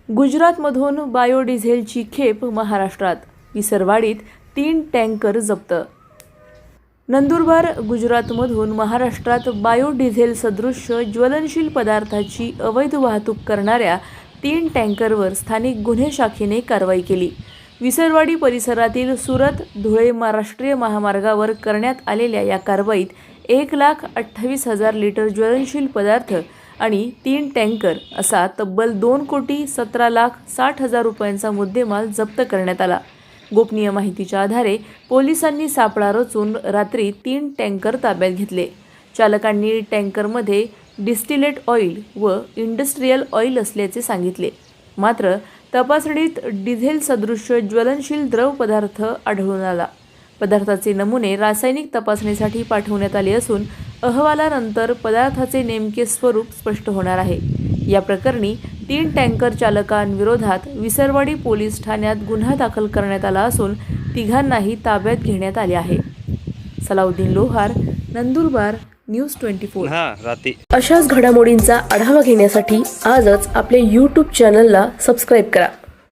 गुजरातमधून बायोडिझेलची खेप महाराष्ट्रात, विसरवाडीत 3 टँकर जप्त. नंदुरबार, गुजरातमधून महाराष्ट्रात बायोडिझेल सदृश्य ज्वलनशील पदार्थाची अवैध वाहतूक करणाऱ्या 3 टँकरवर स्थानिक गुन्हे शाखेने कारवाई केली. विसरवाडी परिसरातील सुरत धुळे राष्ट्रीय महामार्गावर करण्यात आलेल्या या कारवाईत 1,28,000 लिटर ज्वलनशील पदार्थ आणि 3 टँकर असा तब्बल 2,17,60,000 रुपयांचा मुद्देमाल जप्त करण्यात आला. गोपनीय माहितीच्या आधारे पोलिसांनी सापळा रचून रात्री 3 टँकर ताब्यात घेतले. चालकांनी टँकरमध्ये डिस्टिलेट ऑइल व इंडस्ट्रियल ऑइल असल्याचे सांगितले. मात्र तपासणीत डिझेल सदृश्य ज्वलनशील द्रव पदार्थ आढळून आला. पदार्थाचे नमुने रासायनिक तपासणीसाठी पाठवण्यात आले असून अहवालानंतर पदार्थाचे नेमके स्वरूप स्पष्ट होणार आहे. या प्रकरणी 3 टँकर चालकांविरोधात विसरवाडी पोलीस ठाण्यात गुन्हा दाखल करण्यात आला असून तिघांनाही ताब्यात घेण्यात आले आहे. सलाउद्दीन लोहार, नंदुरबार, न्यूज 24. अशाच घडामोडींचा आढावा घेण्यासाठी आजच आपल्या YouTube चॅनलला सबस्क्राईब करा.